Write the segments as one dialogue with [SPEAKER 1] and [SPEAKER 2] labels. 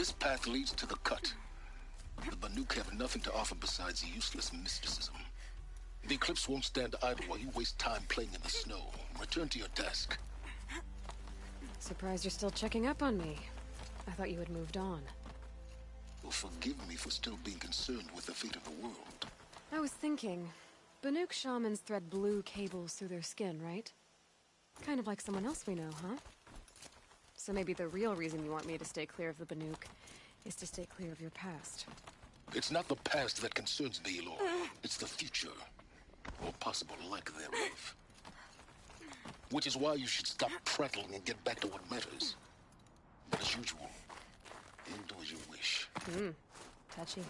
[SPEAKER 1] This path leads to the cut. The Banuk have nothing to offer besides useless mysticism. The Eclipse won't stand idle while you waste time playing in the snow. Return to your desk.
[SPEAKER 2] Surprised you're still checking up on me. I thought you had moved on.
[SPEAKER 1] Well, forgive me for still being concerned with the fate of the world.
[SPEAKER 2] I was thinking, Banuk shamans thread blue cables through their skin, right? Kind of like someone else we know, huh? So maybe the real reason you want me to stay clear of the Banuk is to stay clear of your past.
[SPEAKER 1] It's not the past that concerns me, Aloy. It's the future. Or possible lack thereof. Which is why you should stop prattling and get back to what matters. But as usual, you'll do as you wish.
[SPEAKER 2] Touchy.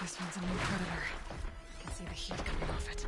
[SPEAKER 2] This one's a new predator. I can see the heat coming off it.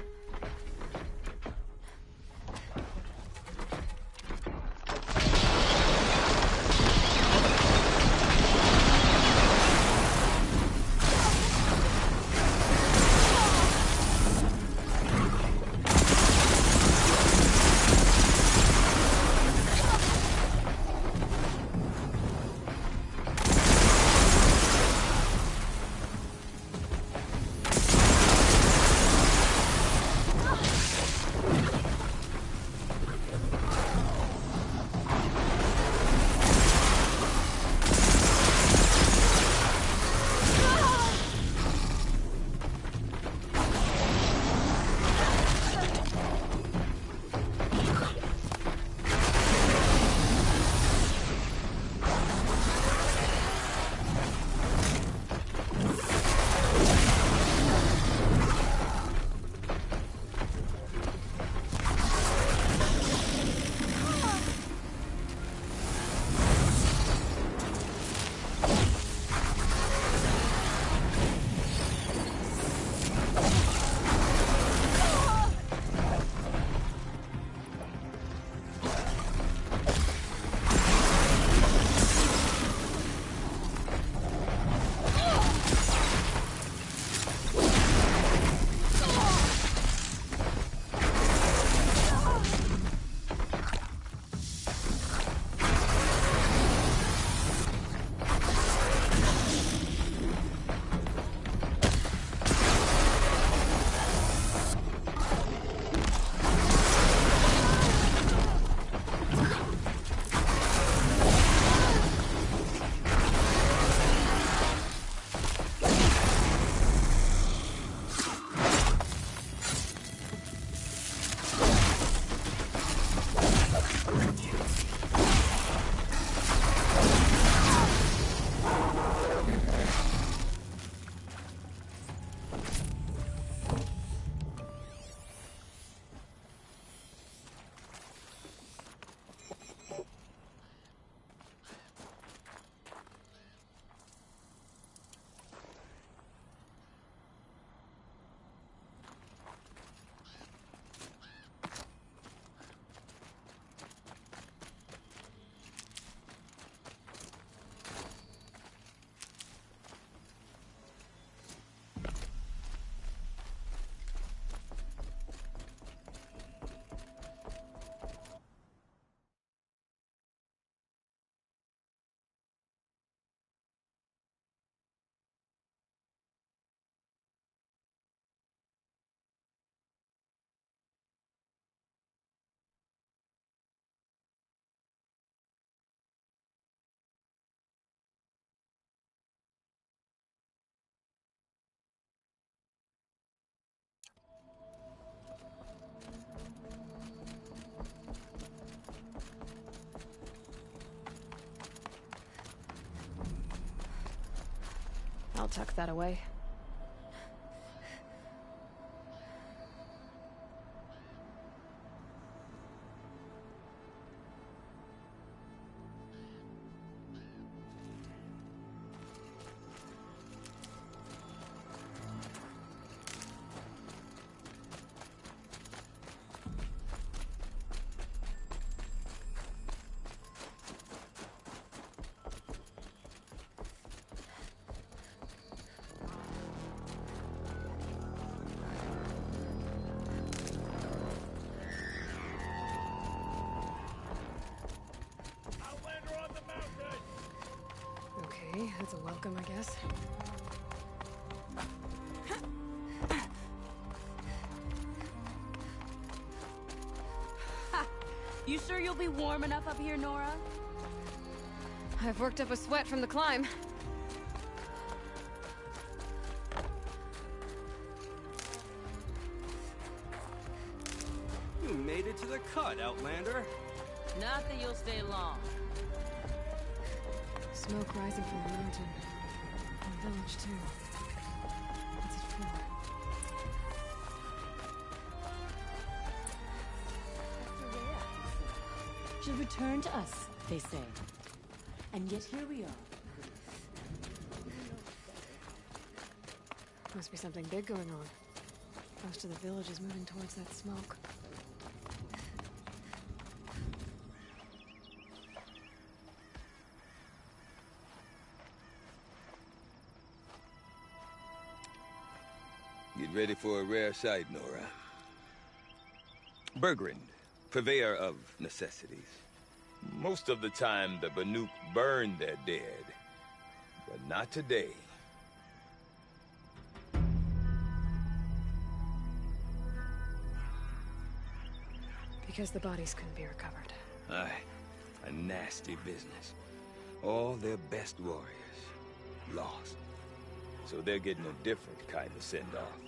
[SPEAKER 2] I'll tuck that away. That's a welcome, I guess.
[SPEAKER 3] You sure you'll be warm enough up here, Nora?
[SPEAKER 2] I've worked up a sweat from the climb.
[SPEAKER 4] You made it to the cut, Outlander.
[SPEAKER 3] Not that you'll stay long.
[SPEAKER 2] Smoke rising from the mountain. And the village, too. What's it for?
[SPEAKER 3] Should return to us, they say. And yet here we are.
[SPEAKER 2] Must be something big going on. Most of the village is moving towards that smoke.
[SPEAKER 5] Get ready for a rare sight, Nora. Bergrand, purveyor of necessities. Most of the time, the Banuk burn their dead. But not today.
[SPEAKER 2] Because the bodies couldn't be recovered.
[SPEAKER 5] Aye, a nasty business. All their best warriors lost. So they're getting a different kind of send-off.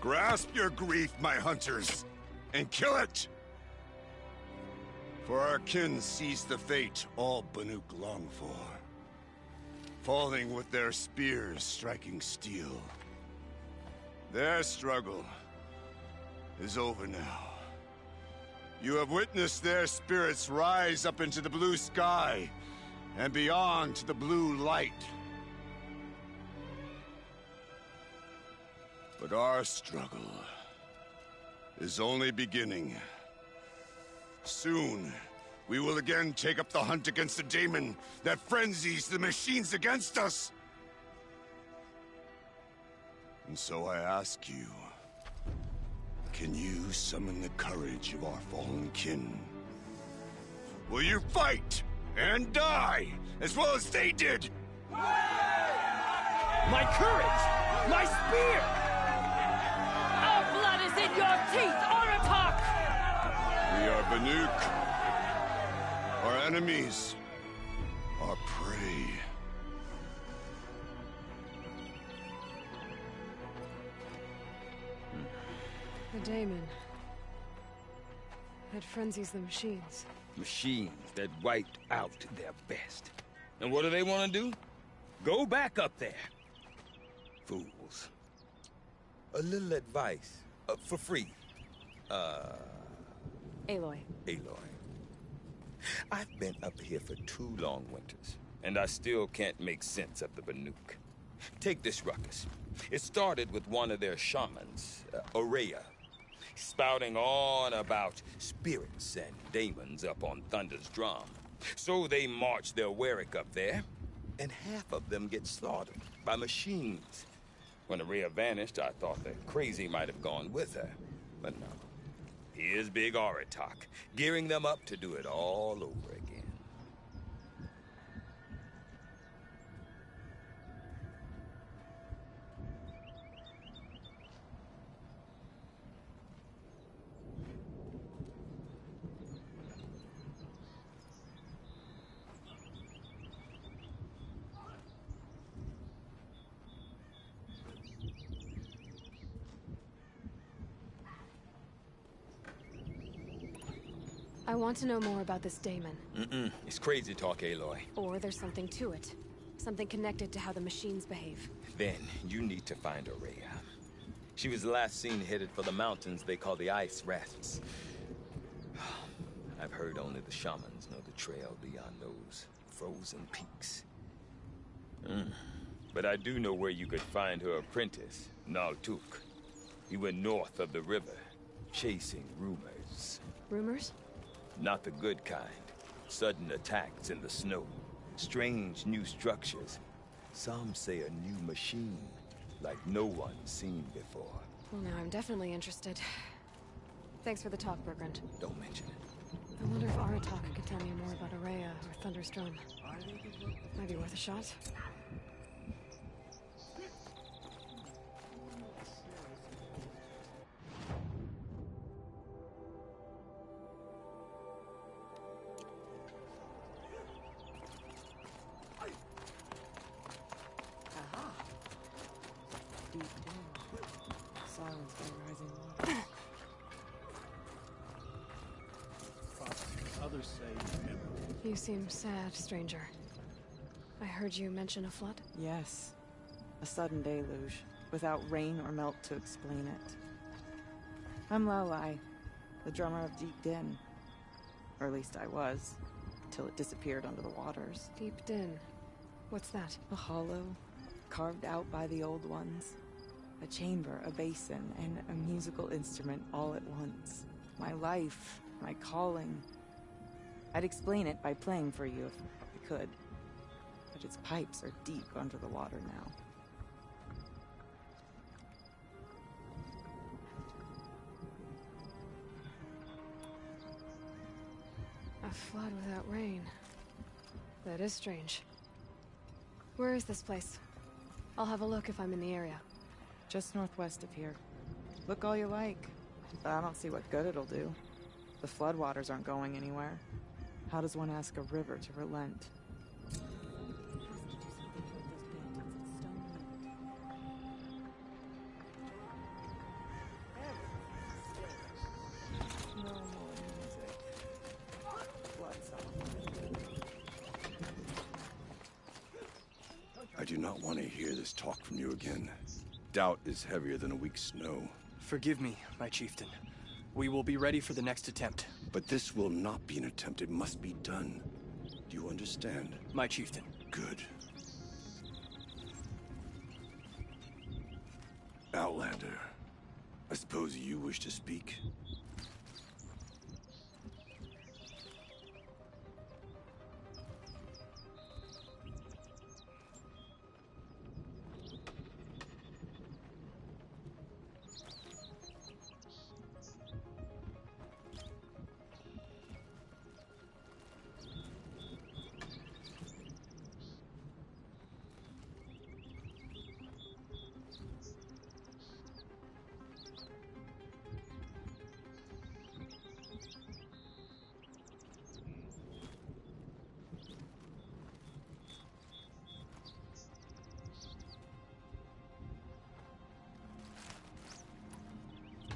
[SPEAKER 6] Grasp your grief, my hunters, and kill it! For our kin sees the fate all Banuk long for. Falling with their spears striking steel. Their struggle is over now. You have witnessed their spirits rise up into the blue sky, and beyond to the blue light. But our struggle is only beginning. Soon, we will again take up the hunt against the daemon that frenzies the machines against us. And so I ask you, can you summon the courage of our fallen kin? Will you fight and die as well as they did?
[SPEAKER 4] My courage! My spear!
[SPEAKER 3] Our blood is in your teeth, Oratok!
[SPEAKER 6] We are Banuk. Our enemies are prey.
[SPEAKER 2] The daemon. That frenzies the machines.
[SPEAKER 5] Machines that wiped out their best. And what do they want to do? Go back up there. Fools. A little advice. For free.
[SPEAKER 2] Aloy.
[SPEAKER 5] Aloy. I've been up here for 2 long winters, and I still can't make sense of the Banuk. Take this ruckus. It started with one of their shamans, Aurea, spouting on about spirits and daemons up on Thunder's drum. So they march their Warwick up there, and half of them get slaughtered by machines. When Aurea vanished, I thought the crazy might have gone with her, but no. Here's Big Aratak, gearing them up to do it all over again.
[SPEAKER 2] I want to know more about this daemon.
[SPEAKER 5] It's crazy talk, Aloy.
[SPEAKER 2] Or there's something to it. Something connected to how the machines behave.
[SPEAKER 5] Then, you need to find Araya. She was last seen headed for the mountains they call the Ice Rafts. I've heard only the shamans know the trail beyond those frozen peaks. But I do know where you could find her apprentice, Naltuk. He went north of the river, chasing rumors.
[SPEAKER 2] Rumors?
[SPEAKER 5] Not the good kind. Sudden attacks in the snow. Strange new structures. Some say a new machine, like no one's seen before.
[SPEAKER 2] Well, now I'm definitely interested. Thanks for the talk, Bergrand.
[SPEAKER 5] Don't mention it.
[SPEAKER 2] I wonder if Aratak could tell me more about Araya or Thunderstrom. Might be worth a shot.
[SPEAKER 7] Silence by rising water.
[SPEAKER 4] Others say
[SPEAKER 2] You seem sad, stranger. I heard you mention a flood?
[SPEAKER 7] Yes. A sudden deluge, without rain or melt to explain it. I'm Aloy, the drummer of Deep Din. Or at least I was, till it disappeared under the waters.
[SPEAKER 2] Deep Din. What's that?
[SPEAKER 7] A hollow, carved out by the old ones. A chamber, a basin, and a musical instrument all at once. My life, my calling. I'd explain it by playing for you if I could. But its pipes are deep under the water now.
[SPEAKER 2] A flood without rain. That is strange. Where is this place? I'll have a look if I'm in the area.
[SPEAKER 7] Just northwest of here. Look all you like, but I don't see what good it'll do. The floodwaters aren't going anywhere. How does one ask a river to relent?
[SPEAKER 6] I do not want to hear this talk from you again. Doubt is heavier than a week's snow.
[SPEAKER 4] Forgive me, my chieftain. We will be ready for the next attempt.
[SPEAKER 6] But this will not be an attempt. It must be done. Do you understand?
[SPEAKER 4] My chieftain.
[SPEAKER 6] Good. Outlander, I suppose you wish to speak?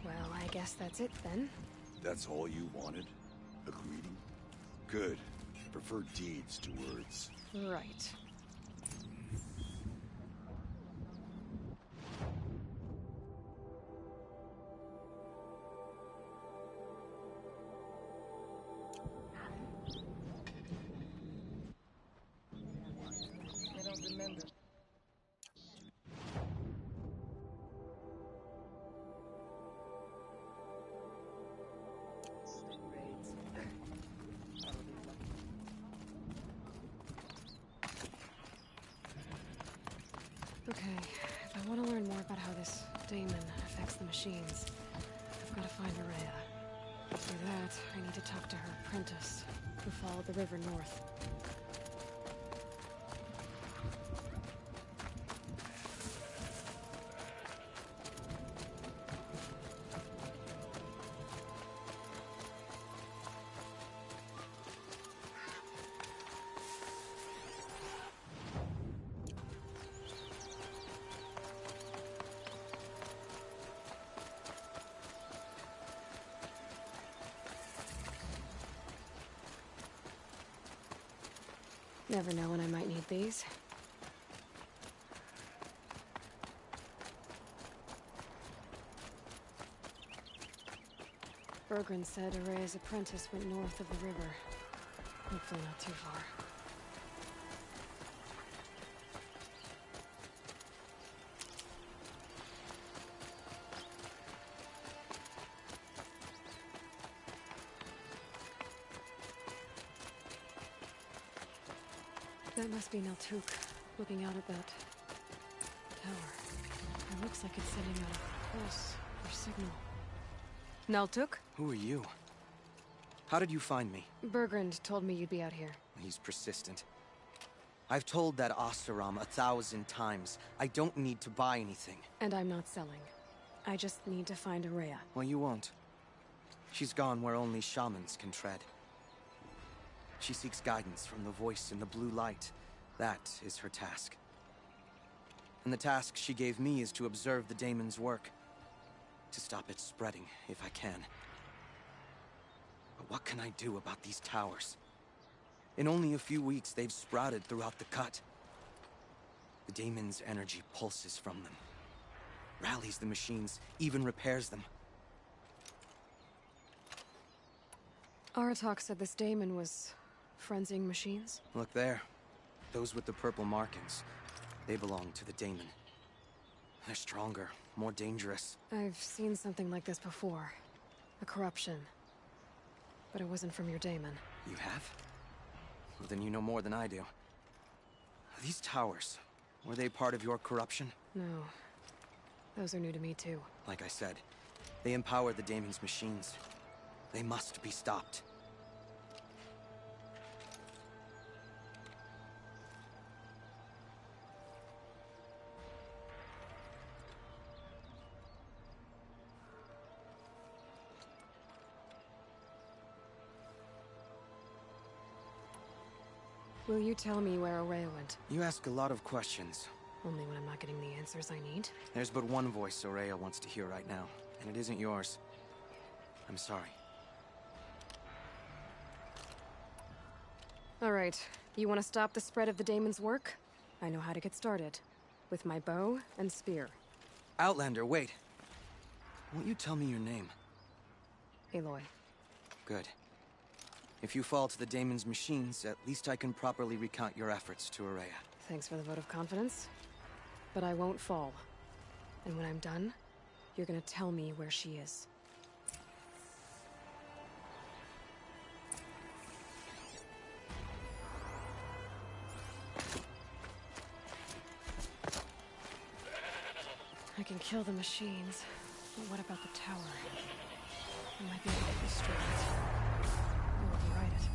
[SPEAKER 2] Well, I guess that's it then.
[SPEAKER 6] That's all you wanted? A greeting? Good. I prefer deeds to words.
[SPEAKER 2] Right.
[SPEAKER 7] I don't remember.
[SPEAKER 2] Okay, if I want to learn more about how this daemon affects the machines, I've got to find Araya. For that, I need to talk to her apprentice, who followed the river north. Never know when I might need these. Bergren said Araya's apprentice went north of the river. Hopefully not too far. That must be Naltuk, looking out at that tower. It looks like it's sending out a pulse or signal. Naltuk?
[SPEAKER 4] Who are you? How did you find me?
[SPEAKER 2] Bergrand told me you'd be out here.
[SPEAKER 4] He's persistent. I've told that Oseram 1,000 times. I don't need to buy anything.
[SPEAKER 2] And I'm not selling. I just need to find Araya.
[SPEAKER 4] Well, you won't. She's gone where only shamans can tread. She seeks guidance from the voice in the blue light. That is her task. And the task she gave me is to observe the daemon's work. To stop it spreading, if I can. But what can I do about these towers? In only a few weeks, they've sprouted throughout the cut. The daemon's energy pulses from them. Rallies the machines, even repairs them.
[SPEAKER 2] Aratak said this daemon was frenzying machines?
[SPEAKER 4] Look there. Those with the purple markings. They belong to the daemon. They're stronger, more dangerous.
[SPEAKER 2] I've seen something like this before. A corruption. But it wasn't from your daemon.
[SPEAKER 4] You have? Well, then you know more than I do. These towers, were they part of your corruption?
[SPEAKER 2] No. Those are new to me too.
[SPEAKER 4] Like I said, they empower the daemon's machines. They must be stopped.
[SPEAKER 2] Will you tell me where Araya went?
[SPEAKER 4] You ask a lot of questions.
[SPEAKER 2] Only when I'm not getting the answers I need.
[SPEAKER 4] There's but one voice Araya wants to hear right now, and it isn't yours. I'm sorry.
[SPEAKER 2] All right. You want to stop the spread of the daemon's work? I know how to get started. With my bow and spear.
[SPEAKER 4] Outlander, wait. Won't you tell me your name?
[SPEAKER 2] Aloy.
[SPEAKER 4] Good. If you fall to the daemon's machines, at least I can properly recount your efforts to Araya.
[SPEAKER 2] Thanks for the vote of confidence. But I won't fall. And when I'm done, you're gonna tell me where she is. I can kill the machines, but what about the tower? I might be able to destroy it. Or override it.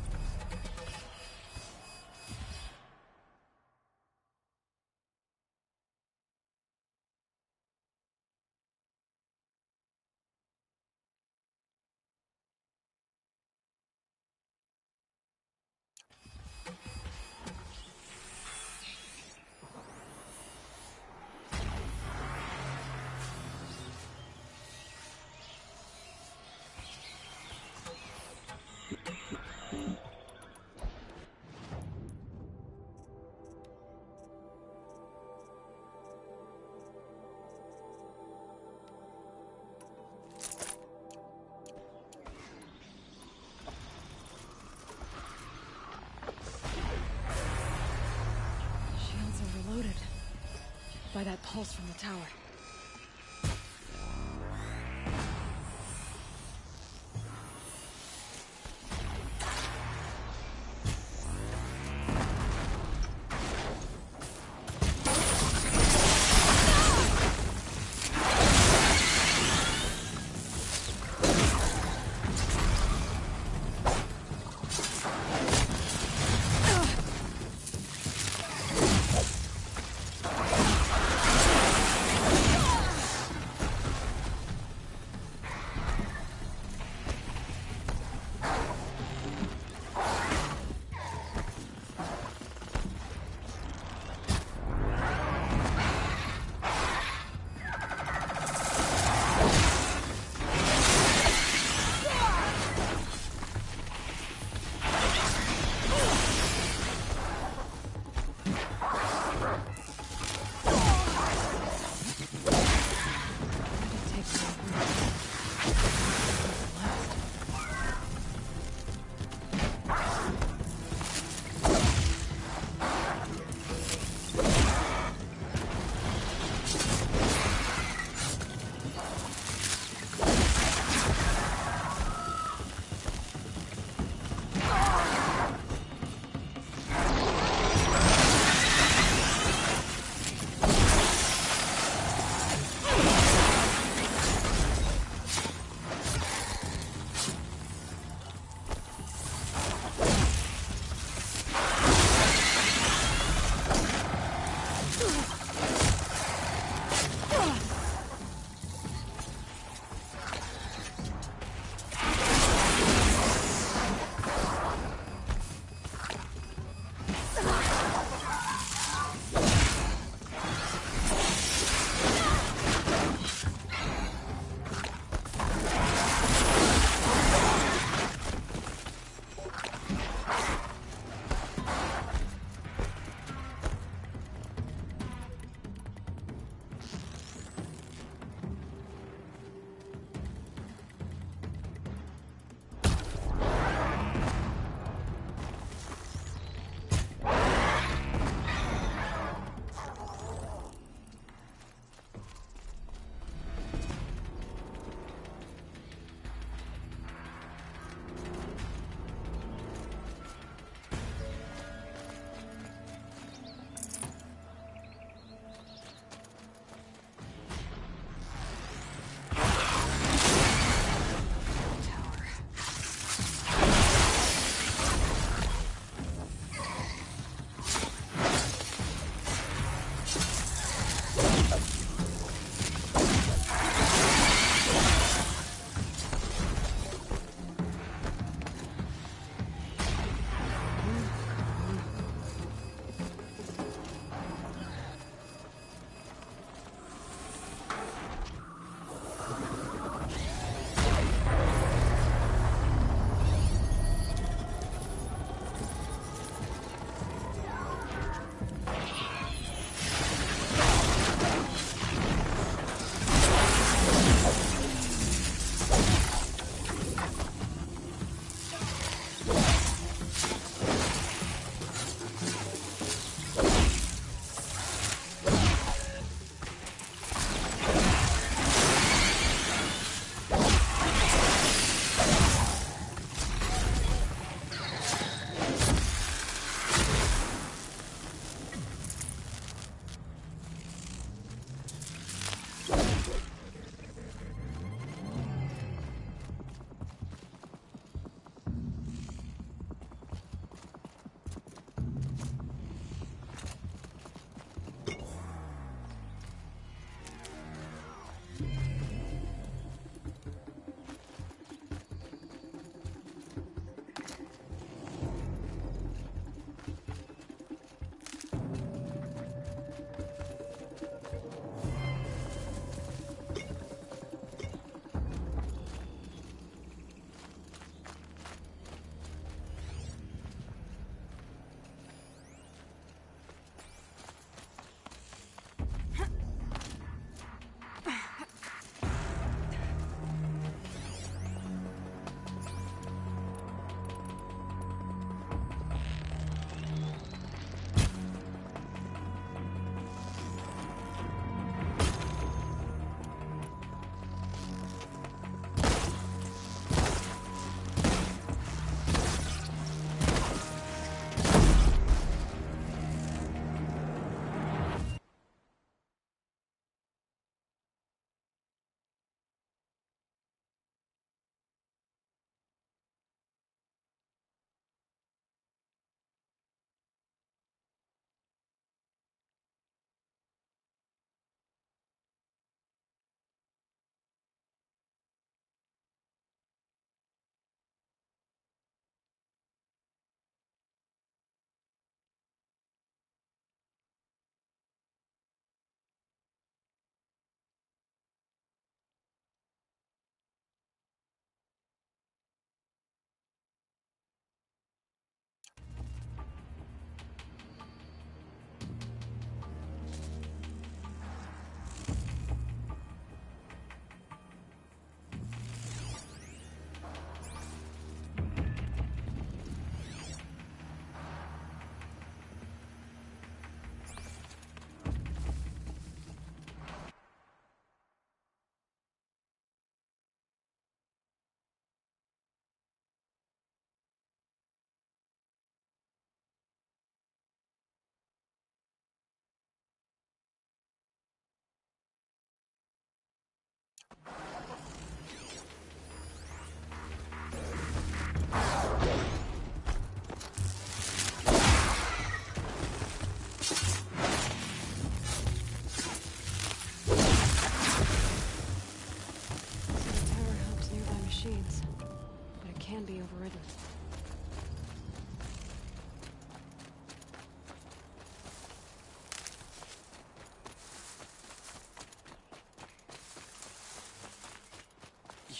[SPEAKER 2] By that pulse from the tower.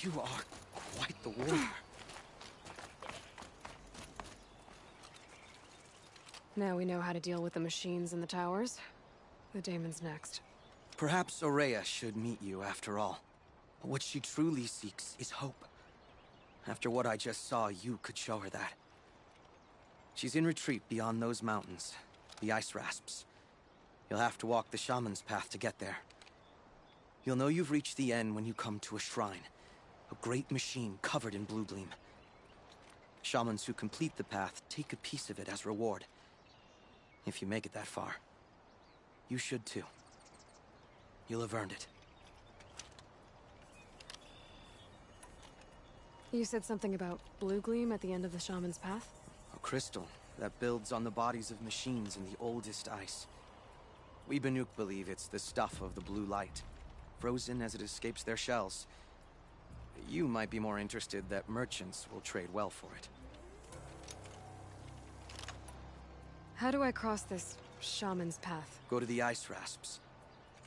[SPEAKER 4] You are quite the warrior.
[SPEAKER 2] Now we know how to deal with the machines in the towers. The daemon's next.
[SPEAKER 4] Perhaps Aurea should meet you after all. What she truly seeks is hope. After what I just saw, you could show her that. She's in retreat beyond those mountains, the ice rasps. You'll have to walk the shaman's path to get there. You'll know you've reached the end when you come to a shrine. A great machine covered in blue gleam. Shamans who complete the path take a piece of it as reward. If you make it that far, you should too. You'll have earned it.
[SPEAKER 2] You said something about blue gleam at the end of the shaman's path?
[SPEAKER 4] A crystal that builds on the bodies of machines in the oldest ice. We Banuk believe it's the stuff of the blue light, frozen as it escapes their shells. You might be more interested that merchants will trade well for it.
[SPEAKER 2] How do I cross this shaman's path?
[SPEAKER 4] Go to the ice rasps.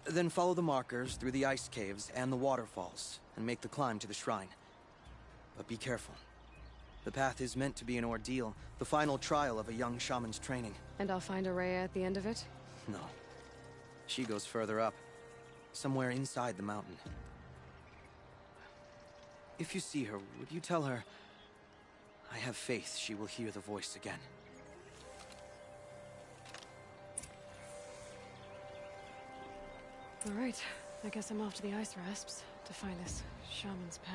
[SPEAKER 4] Then follow the markers through the ice caves and the waterfalls, and make the climb to the shrine. But be careful. The path is meant to be an ordeal, the final trial of a young shaman's training.
[SPEAKER 2] And I'll find Aurea at the end of it?
[SPEAKER 4] No. She goes further up, somewhere inside the mountain. If you see her, would you tell her, I have faith she will hear the voice again.
[SPEAKER 2] Alright, I guess I'm off to the ice rasps to find this shaman's path.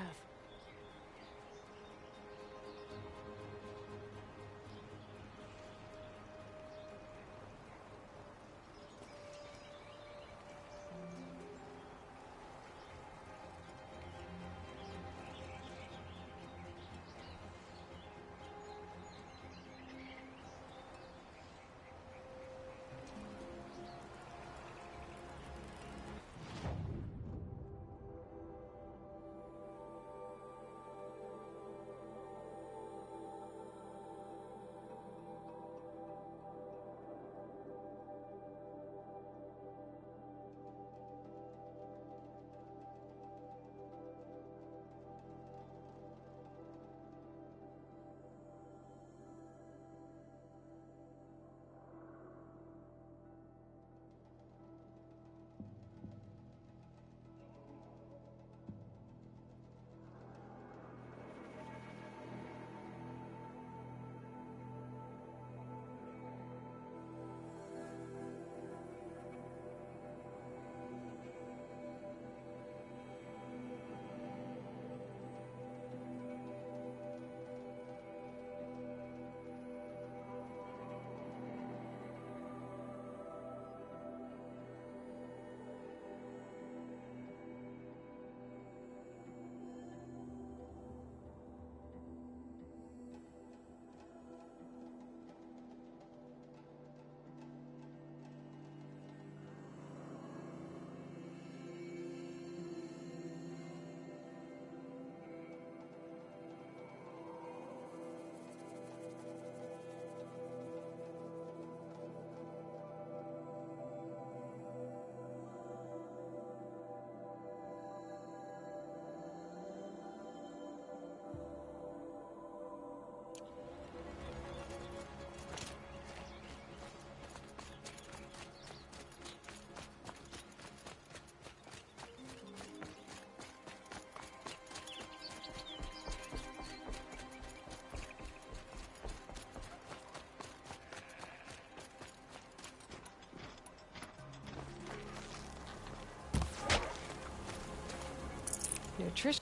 [SPEAKER 2] Nutrition.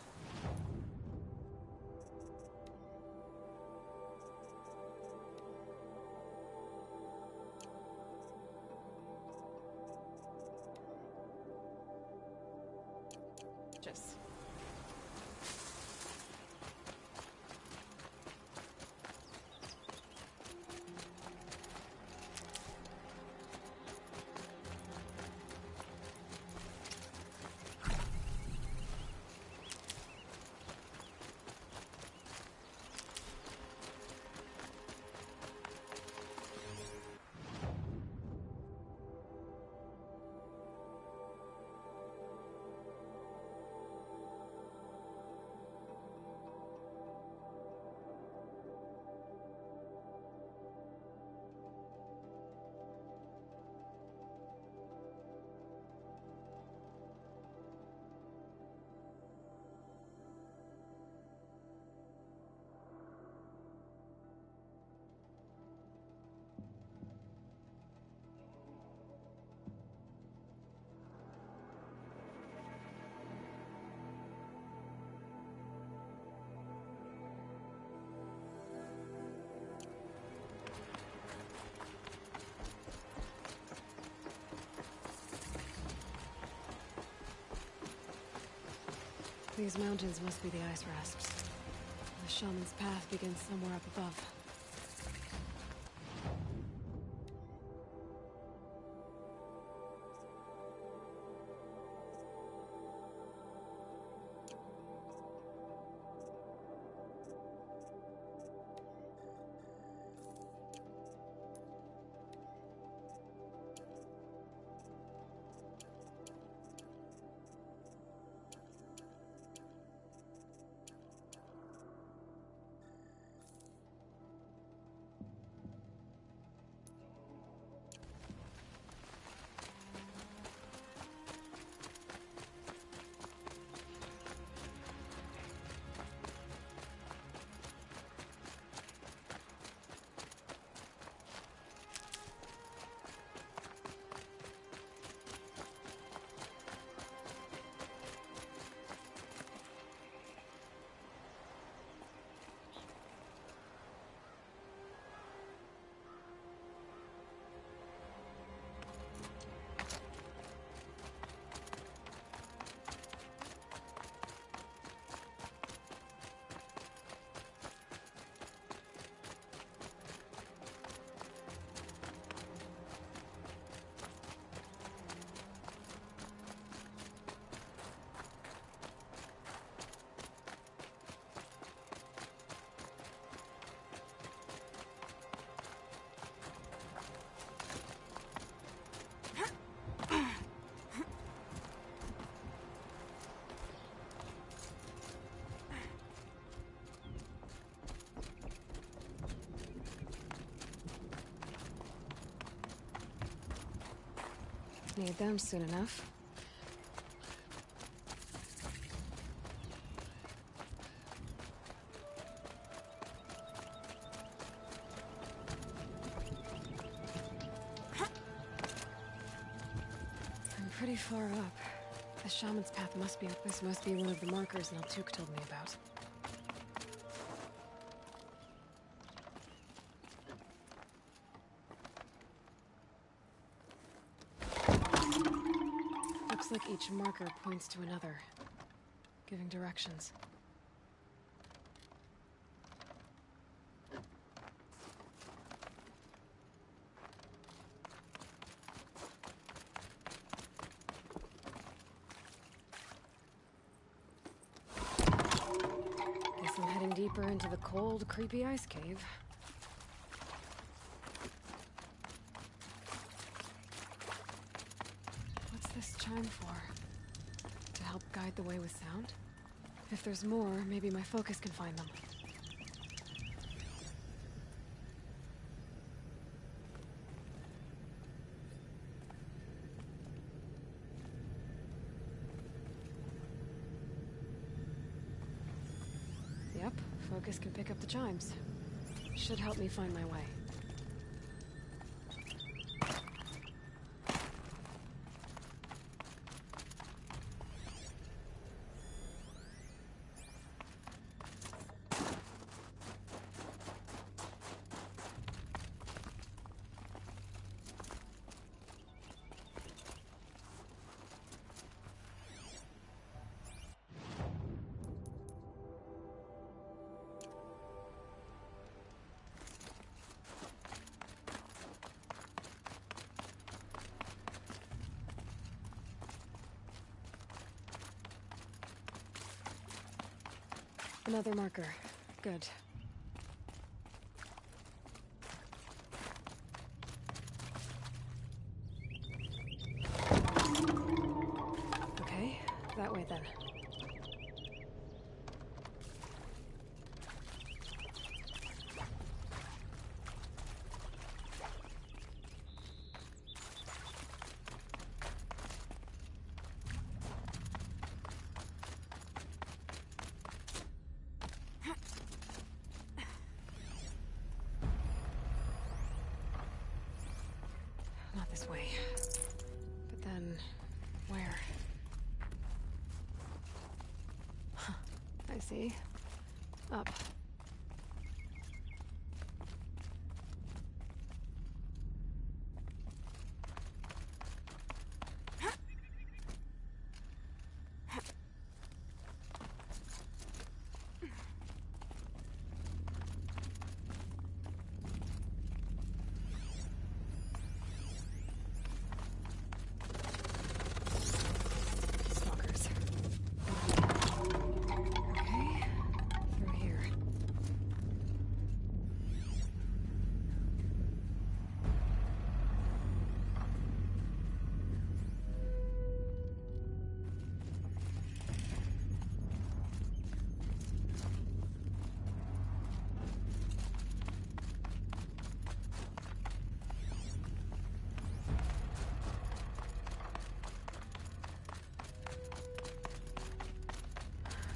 [SPEAKER 2] Just. These mountains must be the ice rasps. The shaman's path begins somewhere up above. Need them soon enough. I'm pretty far up. The shaman's path must be up. This must be one of the markers Naltuk told me about. Looks like each marker points to another, giving directions. Guess I'm heading deeper into the cold, creepy ice cave. What's this chime for? To help guide the way with sound? If there's more, maybe my focus can find them. Yep, focus can pick up the chimes. Should help me find my way. Another marker. Good. Okay, that way then. Not this way. But then, where? Huh, I see. Up. Stalkers. Okay, through here.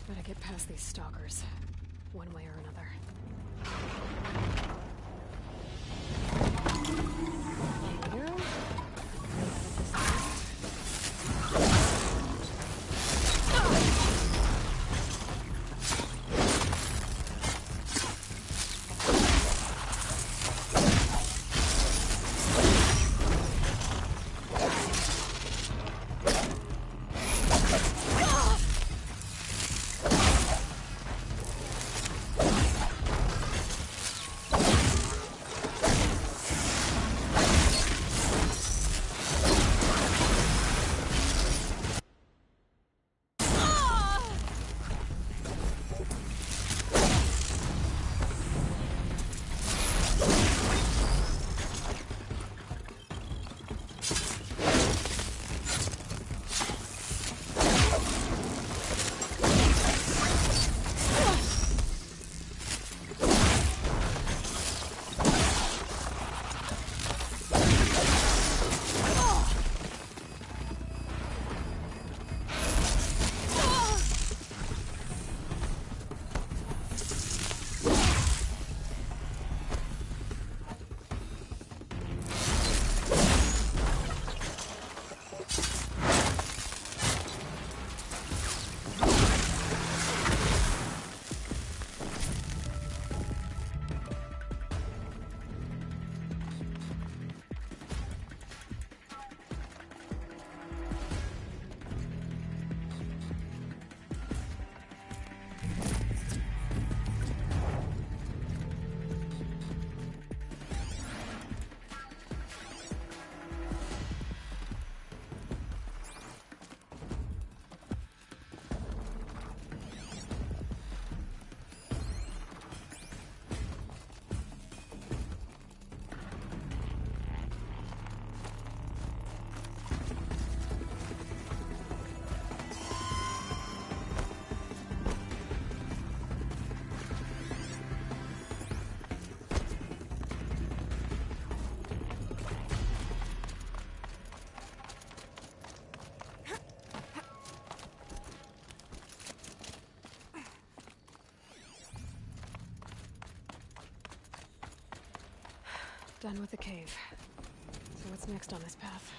[SPEAKER 2] Better get past these stalkers, one way or another. There we go. Done with the cave. So what's next on this path?